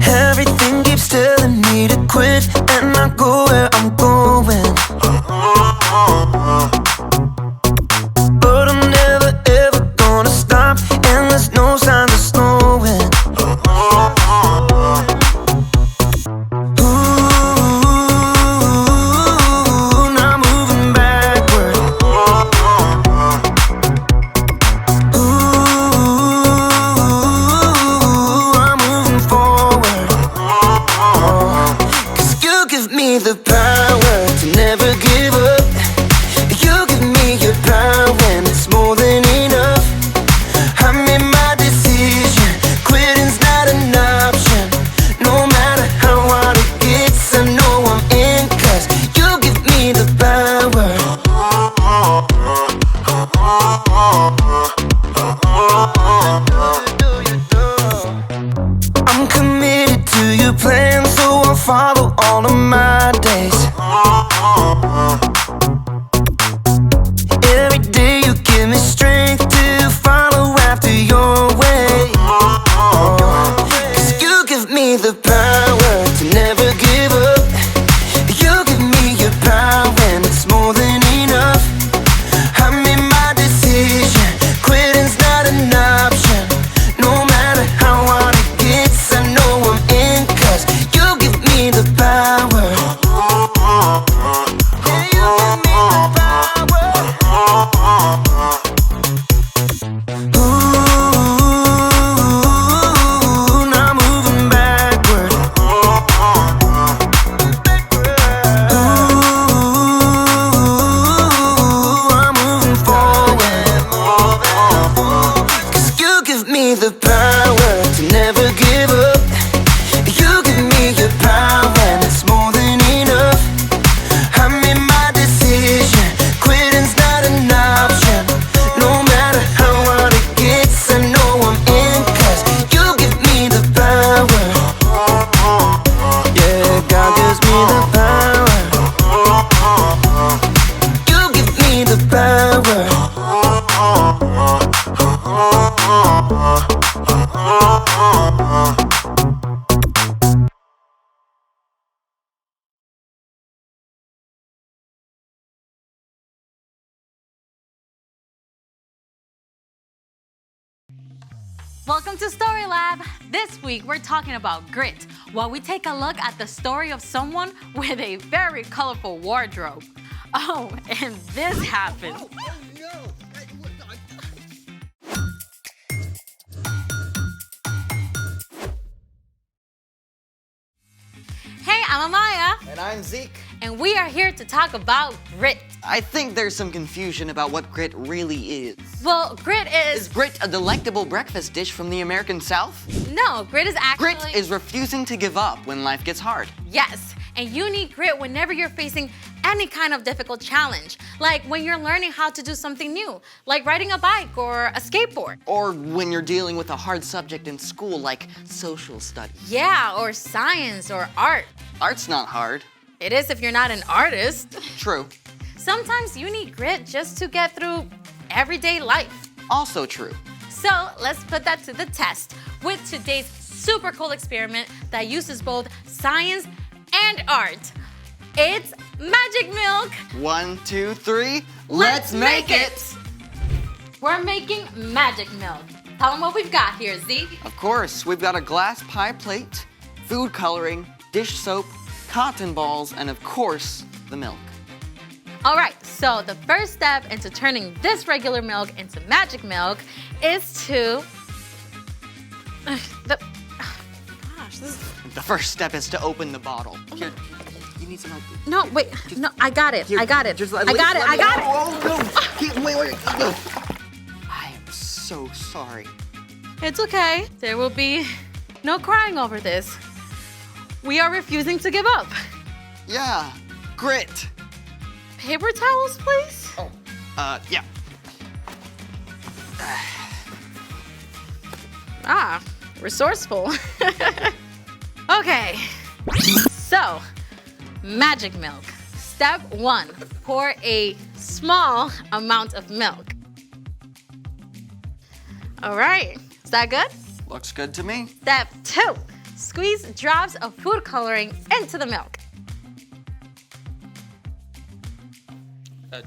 Everything keeps telling me to quit and not go where I'm going. But I'm never ever gonna stop, and there's no signs of slowing. Ooh, now moving backward. Ooh, I'm moving forward. 'Cause you give me the power to never give up. You give me your power when it's more than enough. I made my decision, quitting's not an option. No matter how hard it gets, I know I'm in, 'cause you give me the power. I'm committed to your plan, so I'll follow all of my days. Every day you give me strength to follow after your way. 'Cause you give me the power to never give up. You give me your power and it's more than enough. I made my decision, quitting's not an option. No matter how hard it gets, I know I'm in, 'cause you give me the power. Yeah, you give me the power. Ooh, now moving backward. Ooh, I'm moving forward. 'Cause you give me the power to never give up. You give me your power and it's more than enough. I made my decision, quitting's not an option. No matter how hard it gets, I know I'm in, 'cause you give me the power. Yeah, God gives me the power. You give me the power. Welcome to Story Lab. This week we're talking about grit, while we take a look at the story of someone with a very colorful wardrobe. Oh, and this happened. Hey, I'm Amaya, And I'm Zeke. and we are here to talk about grit. I think there's some confusion about what grit really is. Well, grit Is is... grit a delectable breakfast dish from the American South? No, grit is actually... Grit is refusing to give up when life gets hard. Yes, and you need grit whenever you're facing any kind of difficult challenge. Like when you're learning how to do something new, like riding a bike or a skateboard. Or when you're dealing with a hard subject in school like social studies. Yeah, or science or art. Art's not hard. It is if you're not an artist. True. Sometimes you need grit just to get through everyday life. Also true. So let's put that to the test with today's super cool experiment that uses both science and art. It's magic milk. 1, 2, 3. Let's make it. We're making magic milk. Tell them what we've got here, Zeke. Of course, we've got a glass pie plate, food coloring, dish soap, cotton balls, and of course, the milk. All right, so the first step into turning this regular milk into magic milk is to... The first step is to open the bottle. Here, you need some help. No, wait, no, I got it, Here, I got it. just I got it. Oh, no. Wait. No. I am so sorry. It's okay. There will be no crying over this. We are refusing to give up. Yeah, grit. Paper towels, please? Oh, yeah. Ah, resourceful. Okay, so magic milk. Step 1, pour a small amount of milk. All right, is that good? Looks good to me. Step 2, squeeze drops of food coloring into the milk. Do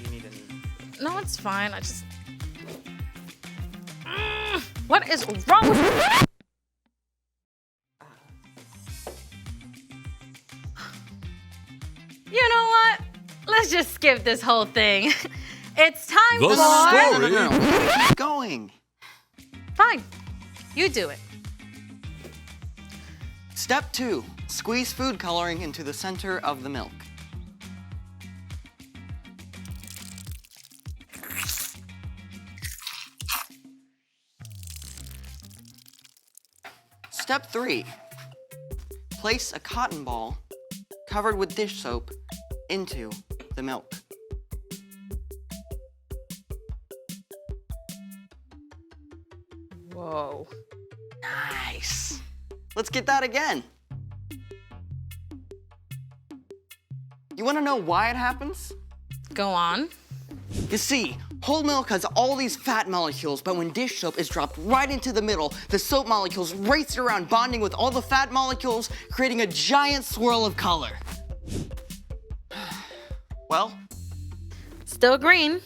you need any? No, it's fine, I just... What is wrong with you? You know what? Let's just skip this whole thing. It's time The for... story. No. Keep going. Fine, you do it. Step 2, squeeze food coloring into the center of the milk. Step 3, place a cotton ball covered with dish soap into the milk. Whoa. Nice. Let's get that again. You want to know why it happens? Go on. You see, whole milk has all these fat molecules, but when dish soap is dropped right into the middle, the soap molecules race around, bonding with all the fat molecules, creating a giant swirl of color. Well, Still green.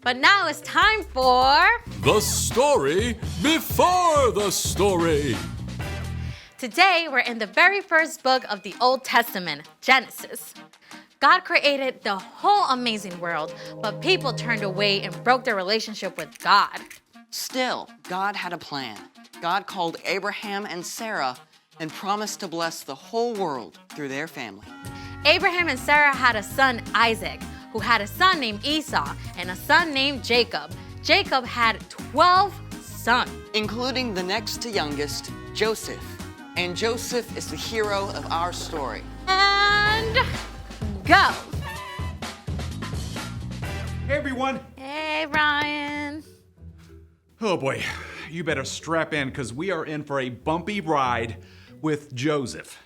But now it's time for... The story before the story. Today, we're in the very first book of the Old Testament, Genesis. God created the whole amazing world, but people turned away and broke their relationship with God. still, God had a plan. God called Abraham and Sarah and promised to bless the whole world through their family. Abraham and Sarah had a son, Isaac, who had a son named Esau and a son named Jacob. Jacob had 12 sons, Including the next to youngest, Joseph. And Joseph is the hero of our story. and go. Hey everyone! Hey, Ryan. Oh boy, you better strap in because we are in for a bumpy ride with Joseph.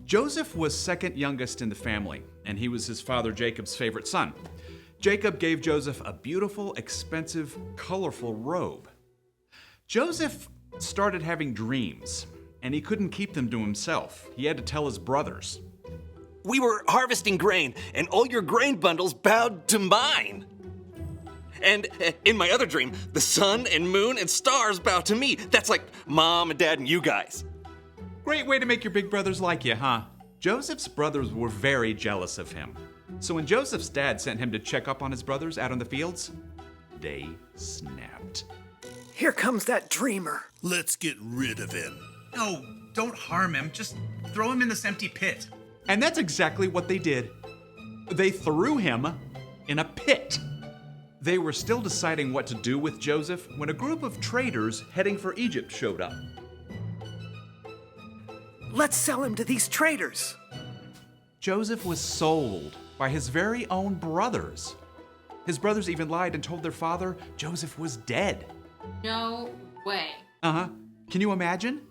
Joseph was second youngest in the family, and he was his father Jacob's favorite son. Jacob gave Joseph a beautiful, expensive, colorful robe. Joseph started having dreams, and he couldn't keep them to himself. He had to tell his brothers. We were harvesting grain, and all your grain bundles bowed to mine. And in my other dream, the sun and moon and stars bow to me. That's like mom and dad and you guys. Great way to make your big brothers like you, huh? Joseph's brothers were very jealous of him. So when Joseph's dad sent him to check up on his brothers out in the fields, they snapped. Here comes that dreamer. Let's get rid of him. No, don't harm him. Just throw him in this empty pit. And that's exactly what they did. They threw him in a pit. They were still deciding what to do with Joseph when a group of traders heading for Egypt showed up. Let's sell him to these traders. Joseph was sold by his very own brothers. His brothers even lied and told their father Joseph was dead. No way. Uh-huh. Can you imagine?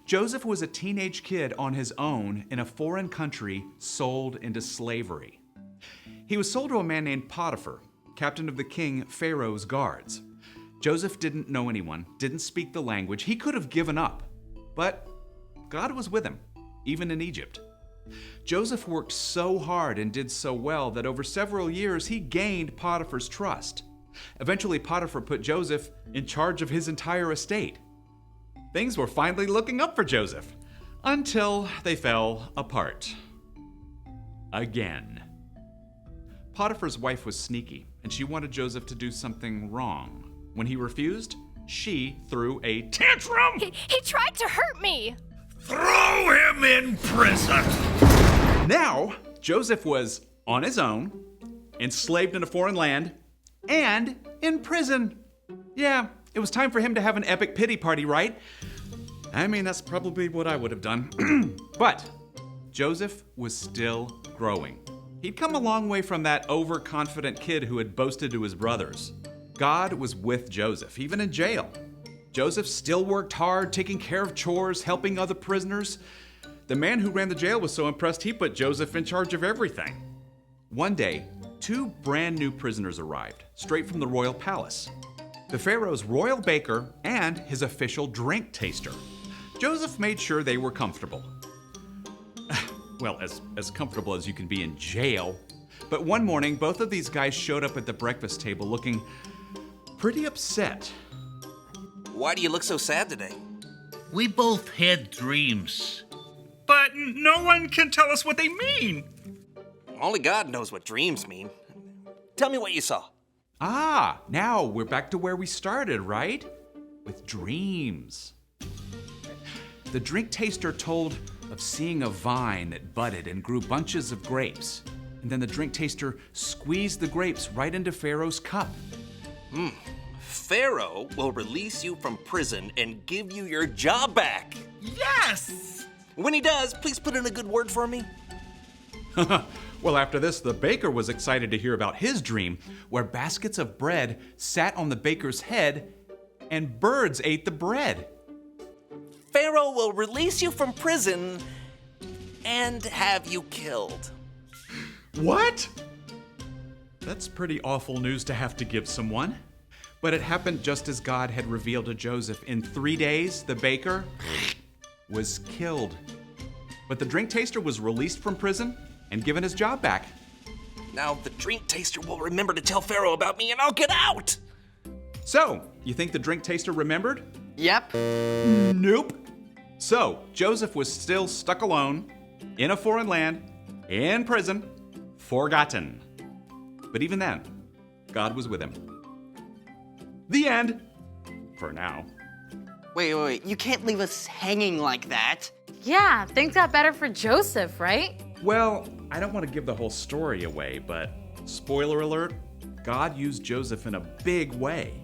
Joseph was a teenage kid on his own in a foreign country, sold into slavery. He was sold to a man named Potiphar, captain of the king Pharaoh's guards. Joseph didn't know anyone, didn't speak the language. He could have given up, but God was with him, even in Egypt. Joseph worked so hard and did so well that over several years he gained Potiphar's trust. Eventually, Potiphar put Joseph in charge of his entire estate. Things were finally looking up for Joseph, until they fell apart. Again. Potiphar's wife was sneaky, and she wanted Joseph to do something wrong. When he refused, she threw a tantrum! He tried to hurt me. Throw him in prison! Now, Joseph was on his own, enslaved in a foreign land, and in prison. Yeah, it was time for him to have an epic pity party, right? I mean, that's probably what I would have done. But Joseph was still growing. He'd come a long way from that overconfident kid who had boasted to his brothers. God was with Joseph, even in jail. Joseph still worked hard, taking care of chores, helping other prisoners. The man who ran the jail was so impressed he put Joseph in charge of everything. One day, 2 brand new prisoners arrived, straight from the royal palace. the Pharaoh's royal baker, and his official drink taster. Joseph made sure they were comfortable. Well, as comfortable as you can be in jail. But one morning, both of these guys showed up at the breakfast table looking pretty upset. Why do you look so sad today? We both had dreams. But no one can tell us what they mean. Only God knows what dreams mean. Tell me what you saw. Ah, now we're back to where we started, right? With dreams. The drink taster told of seeing a vine that budded and grew bunches of grapes. And then the drink taster squeezed the grapes right into Pharaoh's cup. Pharaoh will release you from prison and give you your job back. Yes! When he does, please put in a good word for me. Well, after this, the baker was excited to hear about his dream, where baskets of bread sat on the baker's head and birds ate the bread. Pharaoh will release you from prison and have you killed. What? That's pretty awful news to have to give someone. But it happened just as God had revealed to Joseph. In 3 days, the baker was killed. But the drink taster was released from prison and given his job back. Now the drink taster will remember to tell Pharaoh about me and I'll get out. So, you think the drink taster remembered? Yep. Nope. So, Joseph was still stuck alone, in a foreign land, in prison, forgotten. But even then, God was with him. The end. For now. Wait. You can't leave us hanging like that. Yeah, things got better for Joseph, right? Well, I don't want to give the whole story away, but spoiler alert, God used Joseph in a big way.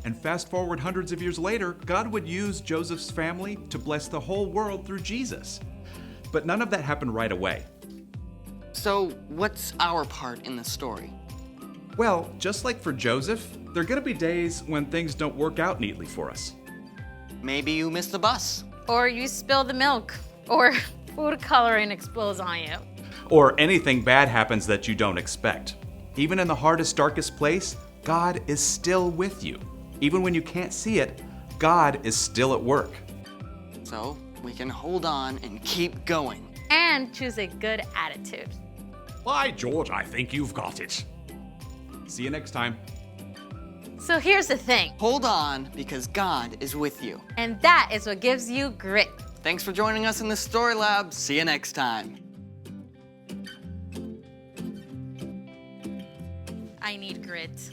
And fast forward hundreds of years later, God would use Joseph's family to bless the whole world through Jesus. But none of that happened right away. So, what's our part in the story? Well, just like for Joseph, there are going to be days when things don't work out neatly for us. Maybe you missed the bus. Or you spill the milk. Or food coloring explodes on you. Or anything bad happens that you don't expect. Even in the hardest, darkest place, God is still with you. Even when you can't see it, God is still at work. So, we can hold on and keep going. And choose a good attitude. By George, I think you've got it. See you next time. So here's the thing. Hold on, because God is with you. And that is what gives you grit. Thanks for joining us in the Story Lab. See you next time. I need grit.